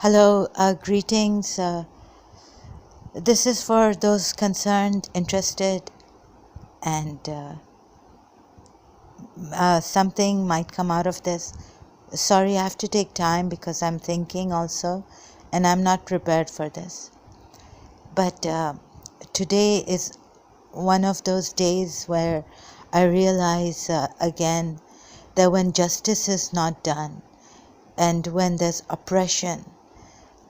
Hello, greetings. This is for those concerned, interested, and something might come out of this. Sorry, I have to take time because I'm thinking also, and I'm not prepared for this. But today is one of those days where I realize again that when justice is not done and when there's oppression,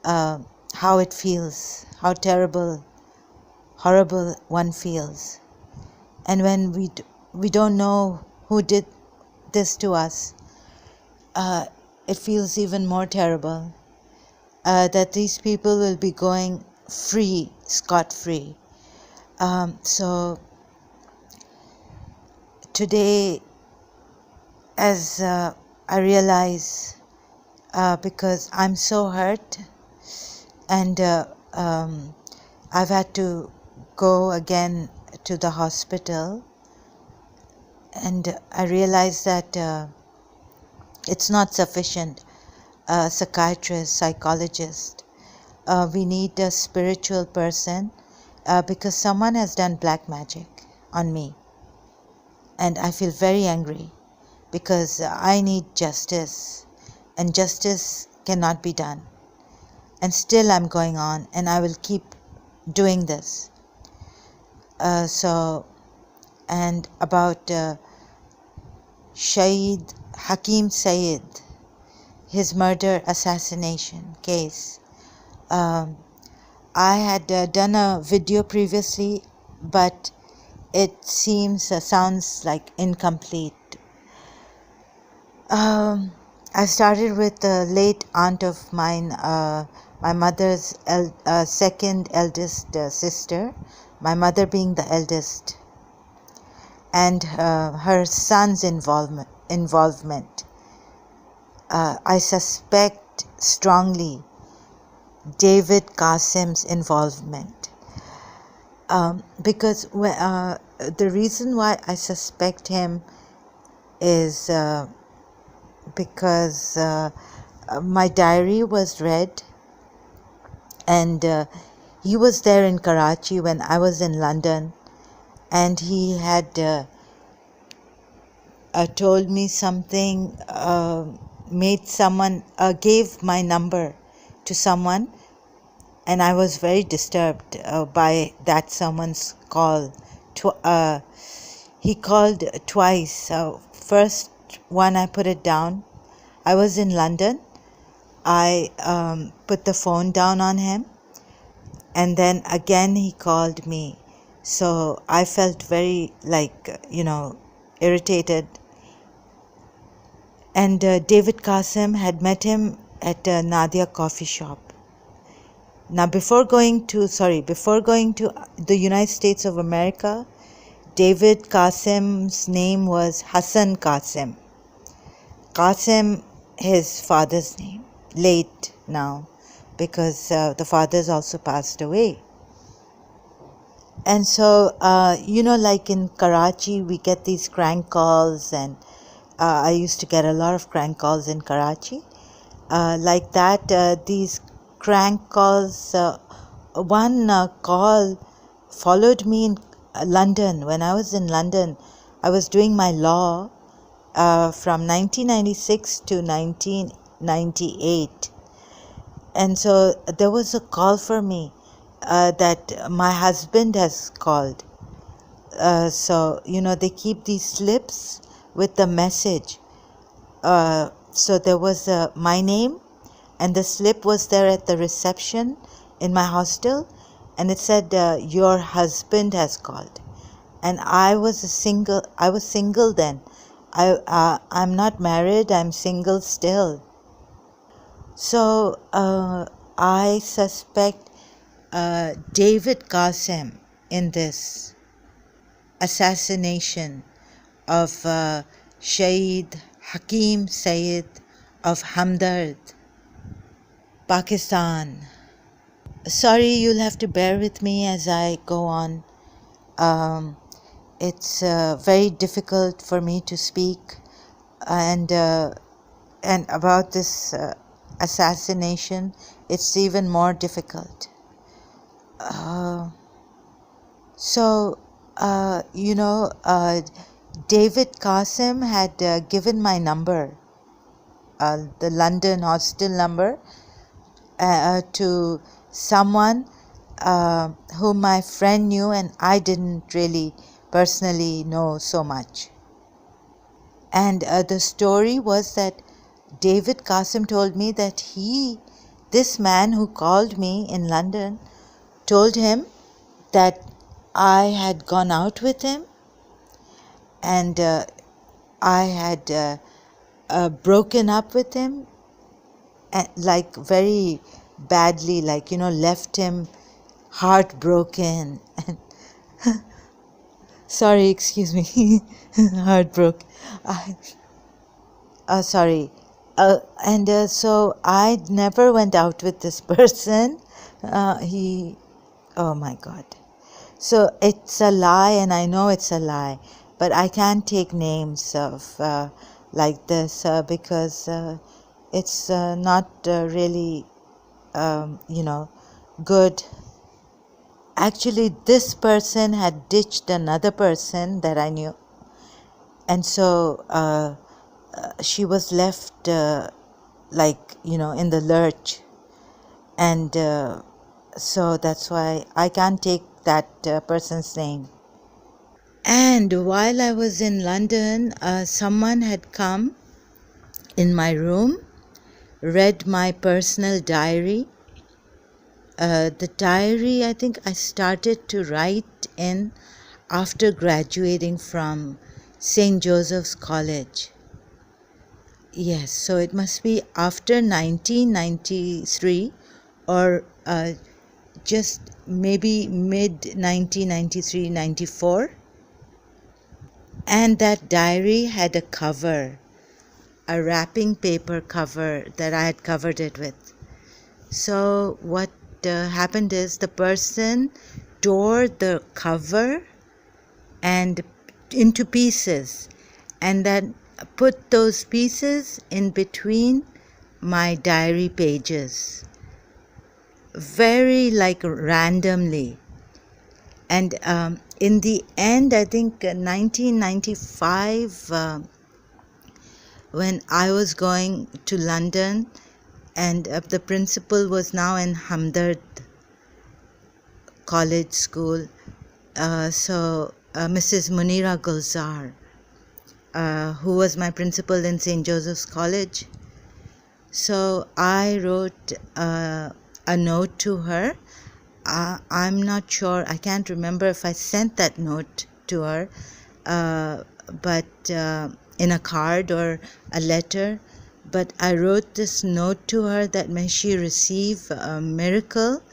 how it feels, how terrible, horrible one feels. And when we don't know who did this to us, it feels even more terrible that these people will be going free, scot-free. So today, as I realize, because I'm so hurt, and I've had to go again to the hospital, and I realize that it's not sufficient. Psychiatrist, psychologist. We need a spiritual person because someone has done black magic on me. And I feel very angry because I need justice, and justice cannot be done. And still I'm going on, and I will keep doing this. And about Hakim Saeed, his murder assassination case. I had done a video previously, but it sounds like incomplete. I started with a late aunt of mine, my mother's second eldest sister, my mother being the eldest, and her son's involvement. I suspect strongly David Qasim's involvement, because the reason why I suspect him is because my diary was read, and he was there in Karachi when I was in London, and he had told me something, gave my number to someone, and I was very disturbed by that someone's call. He called twice. First one, I put it down. I was in London. I put the phone down on him, and then again he called me. So I felt very irritated. And David Qasim had met him at Nadia coffee shop. Now, before going to the United States of America, David Qasim's name was Hassan Qasim. Qasim, his father's name, late now, because the father's also passed away. And so, like in Karachi, we get these crank calls, and I used to get a lot of crank calls in Karachi. Like that, these crank calls, one call followed me in London. When I was in London, I was doing my law from 1996 to 1998. And so there was a call for me that my husband has called. So, they keep these slips with the message. So there was my name, and the slip was there at the reception in my hostel, and it said, your husband has called. And I was single then. I'm not married, I'm single still. So I suspect David Qasim in this assassination of Shaheed Hakim Saeed of Hamdard, Pakistan. Sorry, you'll have to bear with me as I go on. It's very difficult for me to speak and about this Assassination, it's even more difficult. So, David Qasim had given my number, the London hostel number, to someone whom my friend knew and I didn't really personally know so much. And the story was that David Qasim told me that this man who called me in London, told him that I had gone out with him and I had broken up with him, like very badly, like, left him heartbroken. Sorry, excuse me, heartbroken. Sorry. So I never went out with this person. Oh my God. So it's a lie, and I know it's a lie, but I can't take names of like this because it's not really, good. Actually, this person had ditched another person that I knew, and so she was left in the lurch, and so that's why I can't take that person's name. And while I was in London, someone had come in my room, read my personal diary. The diary, I think I started to write in after graduating from St. Joseph's College. Yes, so it must be after 1993 or just maybe mid 1993-94. And that diary had a cover, a wrapping paper cover that I had covered it with. So what happened is the person tore the cover and into pieces and then put those pieces in between my diary pages, very randomly. And in the end, I think 1995, when I was going to London, and the principal was now in Hamdard College School, Mrs. Munira Gulzar, who was my principal in St. Joseph's College. So I wrote a note to her. I'm not sure, I can't remember if I sent that note to her, but in a card or a letter. But I wrote this note to her that may she receive a miracle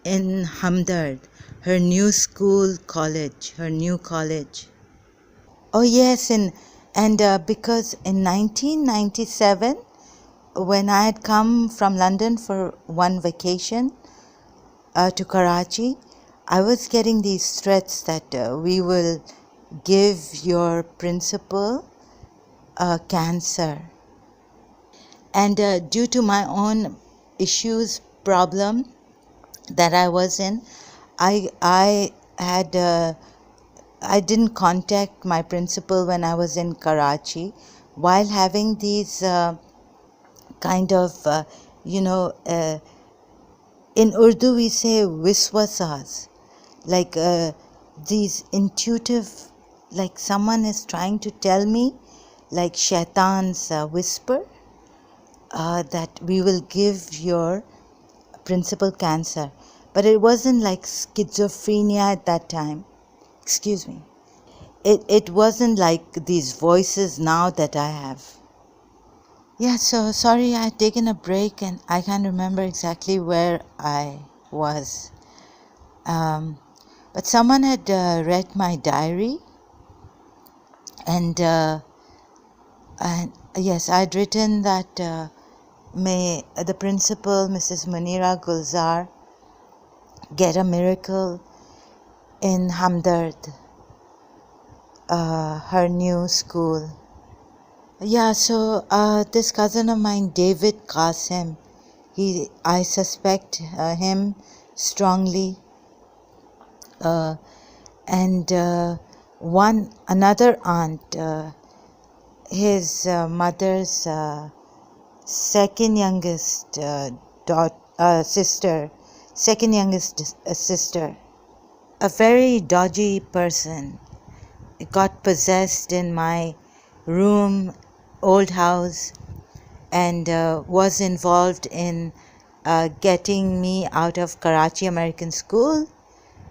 in Hamdard, her new college. Oh yes, and because in 1997, when I had come from London for one vacation to Karachi, I was getting these threats that we will give your principal cancer. And due to my own problem that I was in, I didn't contact my principal when I was in Karachi, while having these in Urdu we say viswasas, like these intuitive, like someone is trying to tell me, like shaitan's whisper, that we will give your principal cancer. But it wasn't like schizophrenia at that time. Excuse me. It wasn't like these voices now that I have. Yeah, so sorry, I had taken a break and I can't remember exactly where I was. But someone had read my diary, and yes, I'd written that may the principal, Mrs. Munira Gulzar, get a miracle in Hamdard, her new school. Yeah, so this cousin of mine, David Qasim, I suspect him strongly. And another aunt, his mother's second youngest sister, second youngest sister, a very dodgy person, got possessed in my room, old house, and was involved in getting me out of Karachi American School,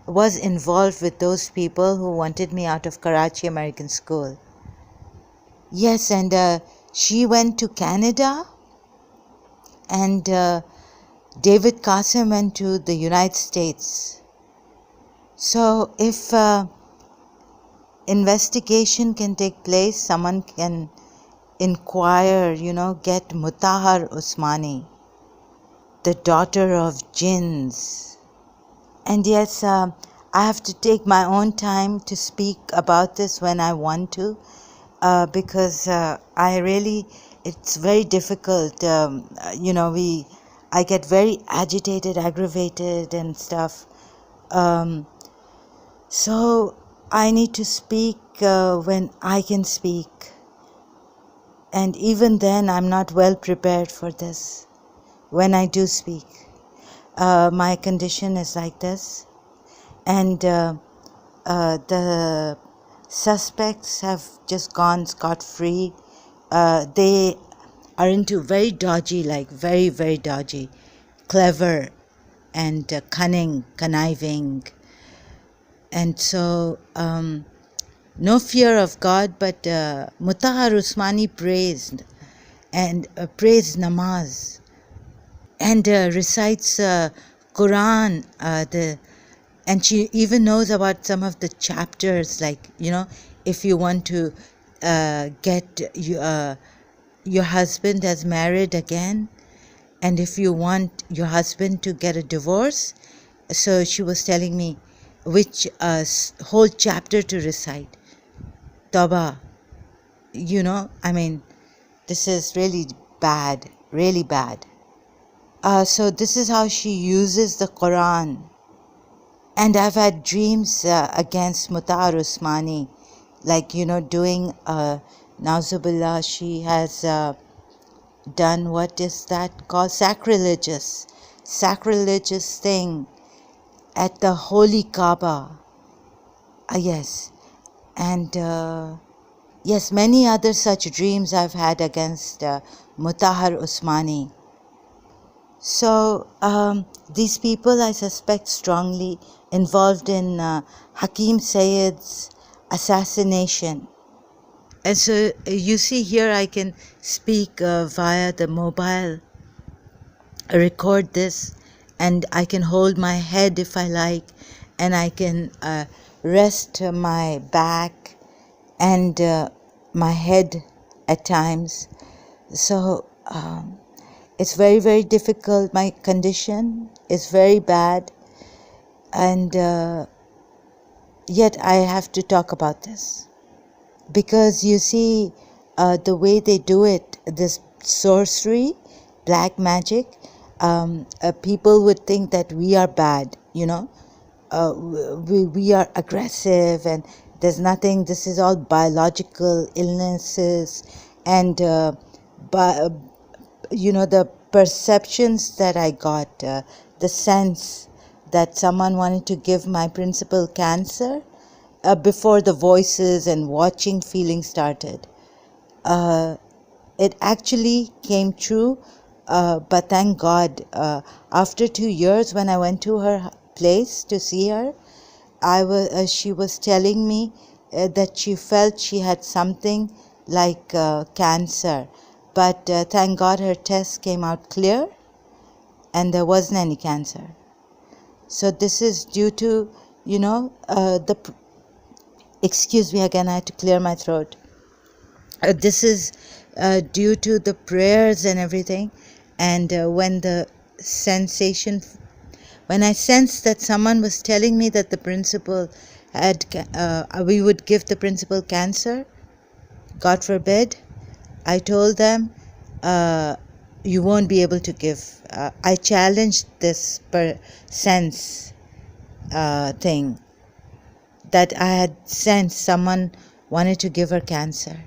was involved with those people who wanted me out of Karachi American School. Yes, and she went to Canada, and David Qasim went to the United States. So if investigation can take place, someone can inquire, get Mutahar Usmani, the daughter of jinns. And yes, I have to take my own time to speak about this when I want to, because it's very difficult. I get very agitated, aggravated and stuff. So I need to speak when I can speak. And even then, I'm not well prepared for this. When I do speak, my condition is like this. And the suspects have just gone scot-free. They are into very dodgy, like very, very dodgy, clever and cunning, conniving. And so, no fear of God, but Mutahar Usmani praised and prays namaz and recites Quran, and she even knows about some of the chapters, like, if you want to get your husband as married again, and if you want your husband to get a divorce. So she was telling me which whole chapter to recite. Tawbah. This is really bad, really bad. So this is how she uses the Quran. And I've had dreams against Mutahar Usmani, like, doing, Nauzubillah, she has done, what is that called? Sacrilegious thing at the Holy Kaaba. Yes. And yes, many other such dreams I've had against Mutahar Usmani. So these people, I suspect strongly, involved in Hakim Sayyid's assassination. And so you see here, I can speak via the mobile, record this, and I can hold my head if I like, and I can rest my back and my head at times. So it's very, very difficult. My condition is very bad, and yet I have to talk about this. Because you see, the way they do it, this sorcery, black magic, people would think that we are bad, we are aggressive, and there's nothing, this is all biological illnesses, and the perceptions that I got, the sense that someone wanted to give my principal cancer before the voices and watching feeling started. It actually came true, but thank God, after 2 years when I went to her place to see her, she was telling me that she felt she had something like cancer, but thank God her test came out clear and there wasn't any cancer. So this is due to, excuse me again, I had to clear my throat. This is due to the prayers and everything, and when I sensed that someone was telling me that the principal had, we would give the principal cancer, God forbid, I told them, you won't be able to give. I challenged this sense thing that I had sensed someone wanted to give her cancer.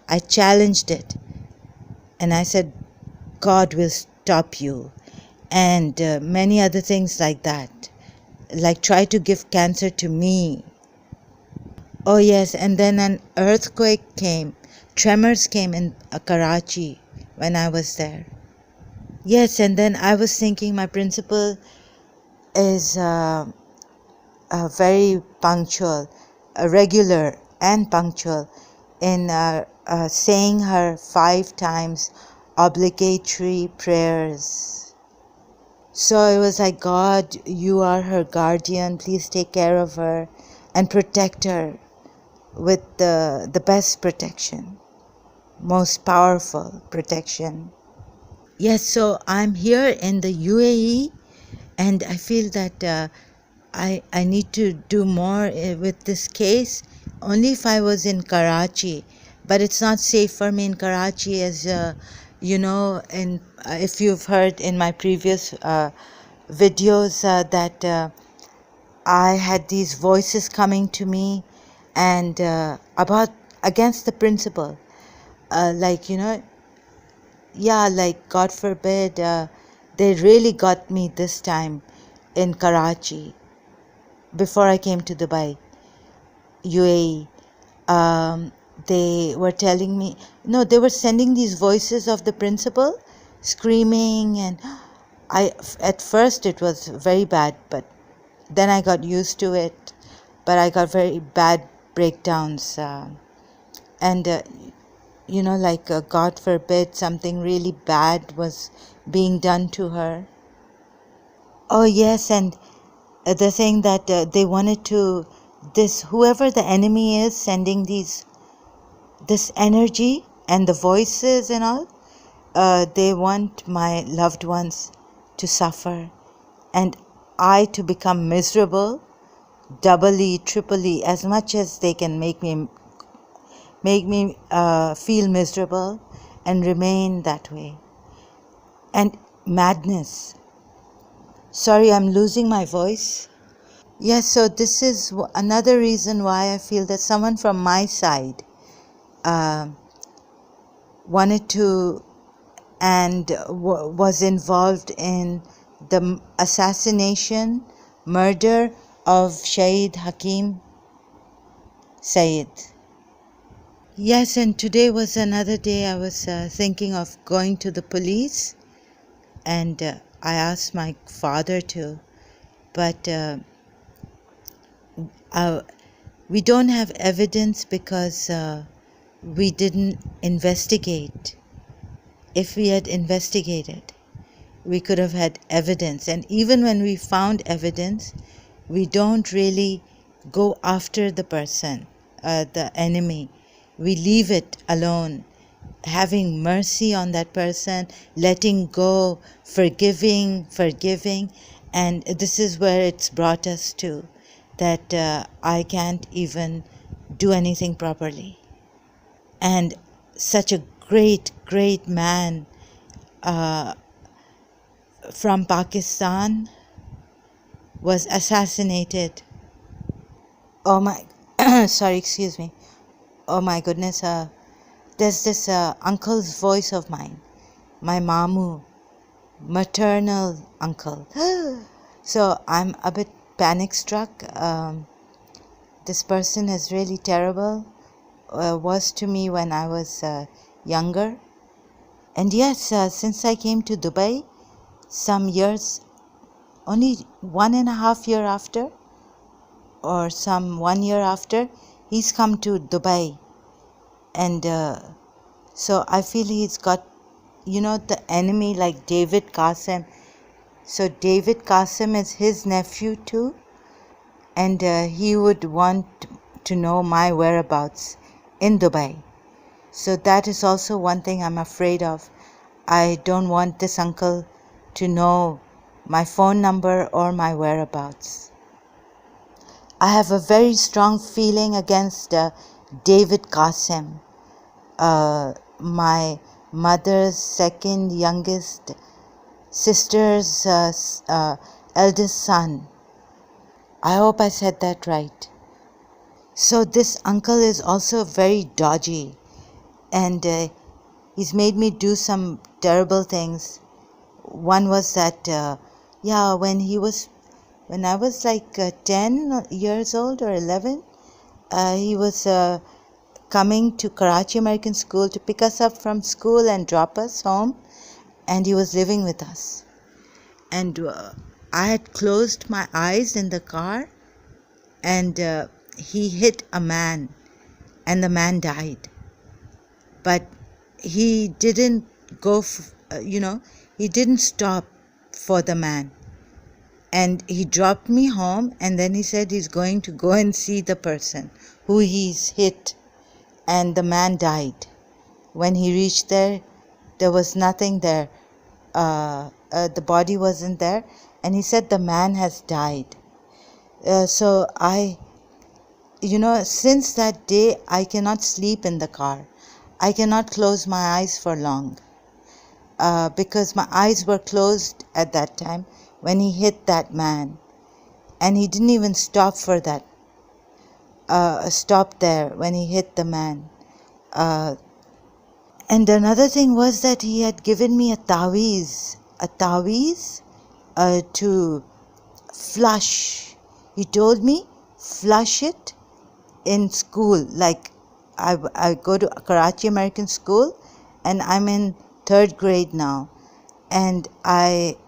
I challenged it and I said, God will stop you, and many other things like that. Like, try to give cancer to me. Oh yes, and then an earthquake came. Tremors came in Karachi when I was there. Yes, and then I was thinking my principal is very punctual, regular and punctual in saying her 5 times obligatory prayers. So it was like, God, you are her guardian. Please take care of her and protect her with the best protection, most powerful protection. Yes, so I'm here in the UAE, and I feel that I need to do more with this case. Only if I was in Karachi, but it's not safe for me in Karachi, as you know, and if you've heard in my previous videos that I had these voices coming to me and about against the principle, like, you know, yeah, like, God forbid, they really got me this time in Karachi before I came to Dubai, UAE. They were telling me, no, they were sending these voices of the principal screaming, and at first it was very bad, but then I got used to it. But I got very bad breakdowns, and you know, like, God forbid something really bad was being done to her. Oh yes, and they're saying that they wanted to, this, whoever the enemy is sending this energy and the voices and all, they want my loved ones to suffer and I to become miserable, doubly, triply, as much as they can make me feel miserable and remain that way. And madness. Sorry, I'm losing my voice. Yes, so this is another reason why I feel that someone from my side wanted to and was involved in the assassination, murder of Shaheed Hakim Said. Yes, and today was another day I was thinking of going to the police, and I asked my father to, but we don't have evidence because we didn't investigate. If we had investigated, we could have had evidence. And even when we found evidence, we don't really go after the person, the enemy. We leave it alone, having mercy on that person, letting go, forgiving. And this is where it's brought us to, that I can't even do anything properly. And such a great man from Pakistan was assassinated. Oh my, sorry, excuse me. Oh my goodness, there's this uncle's voice of mine, my mamu, maternal uncle. So I'm a bit panic struck. This person is really terrible, was to me when I was younger. And yes, since I came to Dubai, some years, only 1.5 years after, or some 1 year after, he's come to Dubai. And so I feel he's got, you know, the enemy like David Qasim. So David Qasim is his nephew too, and he would want to know my whereabouts in Dubai. So that is also one thing I'm afraid of. I don't want this uncle to know my phone number or my whereabouts. I have a very strong feeling against David Qasim, my mother's second youngest sister's eldest son. I hope I said that right. So this uncle is also very dodgy, and he's made me do some terrible things. One was that, when I was like 10 years old or 11, he was coming to Karachi American School to pick us up from school and drop us home, and he was living with us. And I had closed my eyes in the car, and he hit a man, and the man died. But he didn't he didn't stop for the man. And he dropped me home, and then he said he's going to go and see the person who he's hit, and the man died. When he reached there, there was nothing there. The body wasn't there, and he said the man has died. So since that day, I cannot sleep in the car. I cannot close my eyes for long, because my eyes were closed at that time when he hit that man, and he didn't even stop for that. Stop there when he hit the man. And another thing was that he had given me a taweez to flush. He told me, flush it in school. Like I go to Karachi American School, and I'm in 3rd grade now,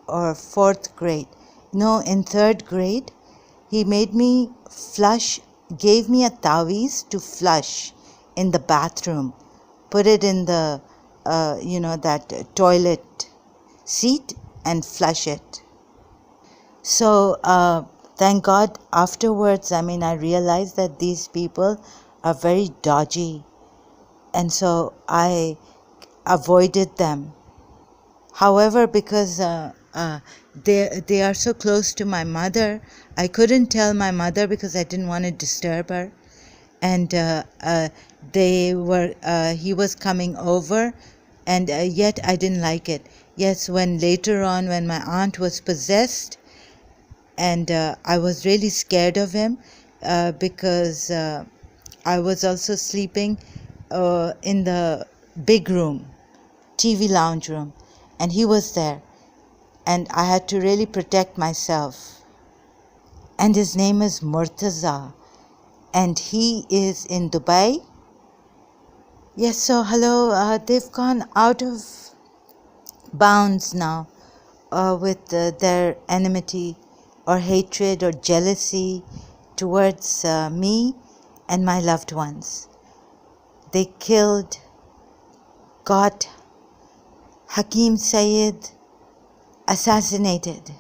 or 4th grade. No, in 3rd grade, he made me gave me a taweez to flush in the bathroom. Put it in the, that toilet seat and flush it. So, thank God, afterwards, I realized that these people are very dodgy. And so I avoided them. However, because they are so close to my mother, I couldn't tell my mother because I didn't want to disturb her. And he was coming over, and yet I didn't like it. Yes, later on when my aunt was possessed, and I was really scared of him, because I was also sleeping in the big room, TV lounge room, and he was there, and I had to really protect myself. And his name is Murtaza, and he is in Dubai. Yes, so hello, they've gone out of bounds now with their enmity or hatred or jealousy towards me and my loved ones. They got Hakim Sayyid assassinated.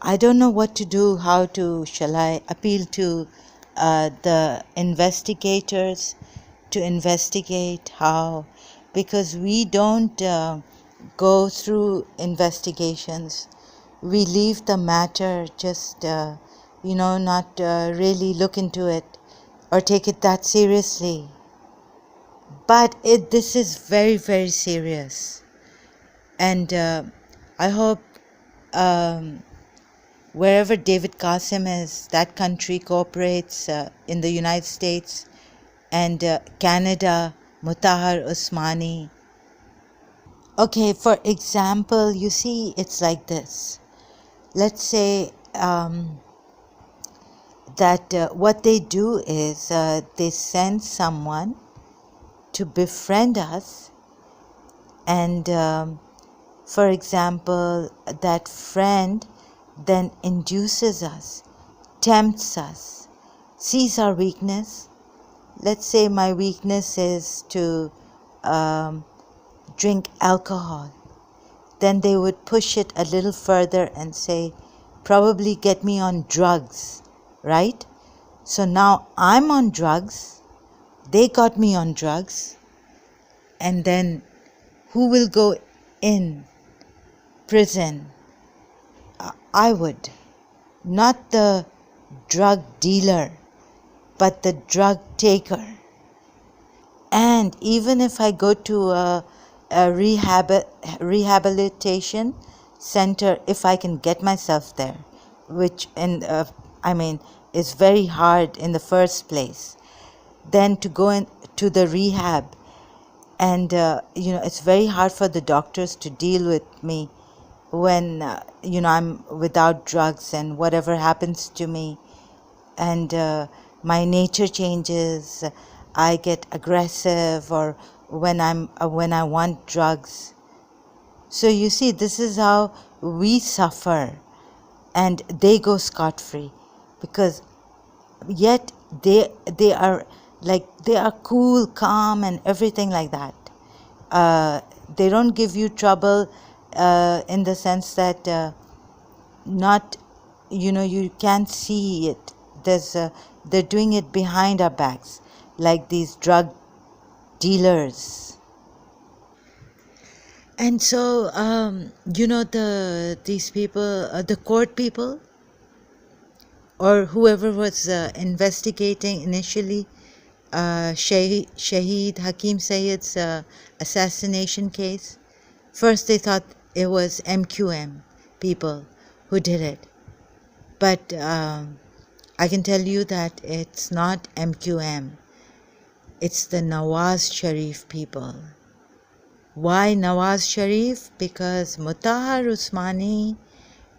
I don't know what to do, shall I appeal to the investigators to investigate how, because we don't go through investigations. We leave the matter, just, not really look into it or take it that seriously. But this is very, very serious. And I hope wherever David Qasim is, that country cooperates in the United States and Canada, Mutahar Usmani. Okay, for example, you see, it's like this. Let's say that what they do is they send someone to befriend us, and for example, that friend then induces us, tempts us, sees our weakness. Let's say my weakness is to drink alcohol. Then they would push it a little further and say, probably get me on drugs, right? So now I'm on drugs, they got me on drugs, and then who will go in prison? I would. Not the drug dealer, but the drug taker. And even if I go to a rehabilitation center if I can get myself there, which I mean is very hard in the first place. Then to go in to the rehab, and it's very hard for the doctors to deal with me when I'm without drugs, and whatever happens to me, and my nature changes. I get aggressive, or when I want drugs. So you see, this is how we suffer, and they go scot-free, because yet they are cool, calm, and everything like that. They don't give you trouble in the sense that not you can't see it. They're doing it behind our backs, like these drug dealers. And so these people, the court people, or whoever was investigating initially Hakim Sayed's assassination case. First they thought it was MQM people who did it. But I can tell you that it's not MQM. It's the Nawaz Sharif people. Why Nawaz Sharif? Because Mutahhar Usmani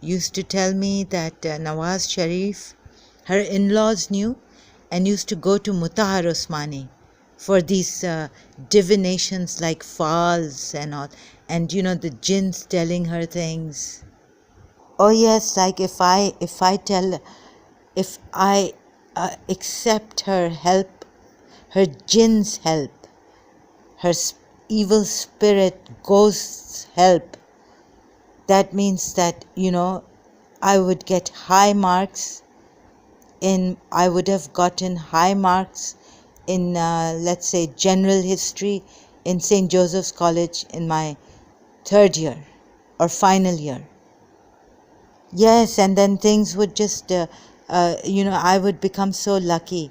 used to tell me that Nawaz Sharif, her in-laws knew, and used to go to Mutahhar Usmani for these divinations like falls and all, and the jinns telling her things. Oh yes, like if I accept her help, her jinn's help, her evil spirit ghost's help, that means that I would get high marks I would have gotten high marks in let's say general history in St. Joseph's College in my third year or final year. Yes, and then things would just I would become so lucky,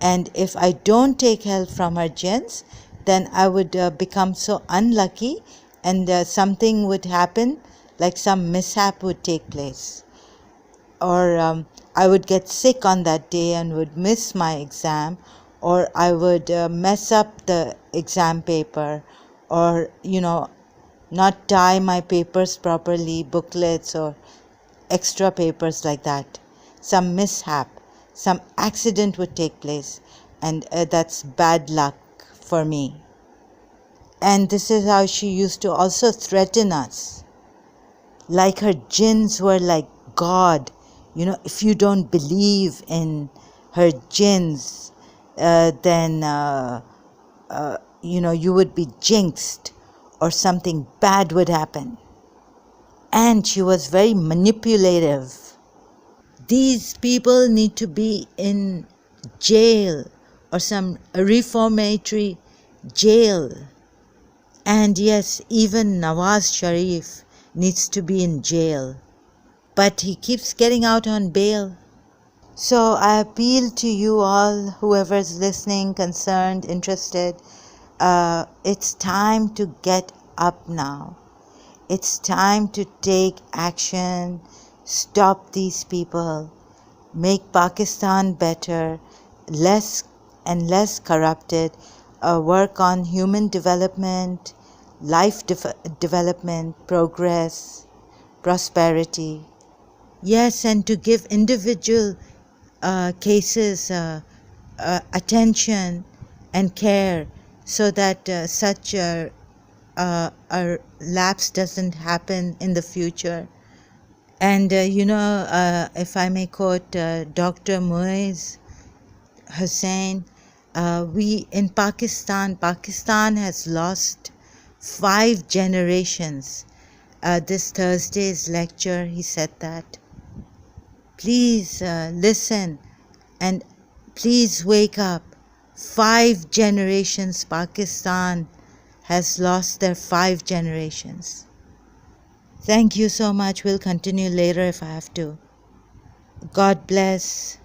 and if I don't take help from her jinns, then I would become so unlucky, and something would happen, like some mishap would take place, or I would get sick on that day and would miss my exam, or I would mess up the exam paper, or not tie my papers properly, booklets or extra papers like that. Some mishap, some accident would take place, and that's bad luck for me. And this is how she used to also threaten us, like her jinns were like God. If you don't believe in her jinns, then you would be jinxed, or something bad would happen. And she was very manipulative. These people need to be in jail, or some reformatory jail. And yes, even Nawaz Sharif needs to be in jail, but he keeps getting out on bail. So I appeal to you all, whoever's listening, concerned, interested, it's time to get up now. It's time to take action, stop these people, make Pakistan better, less and less corrupted, work on human development, life development, progress, prosperity. Yes, and to give individual cases attention and care, so that such a lapse doesn't happen in the future. And if I may quote Dr. Muiz Hussain, we in Pakistan has lost 5 generations. This Thursday's lecture, he said that. Please listen, and please wake up. 5 generations, Pakistan has lost their 5 generations. Thank you so much. We'll continue later if I have to. God bless.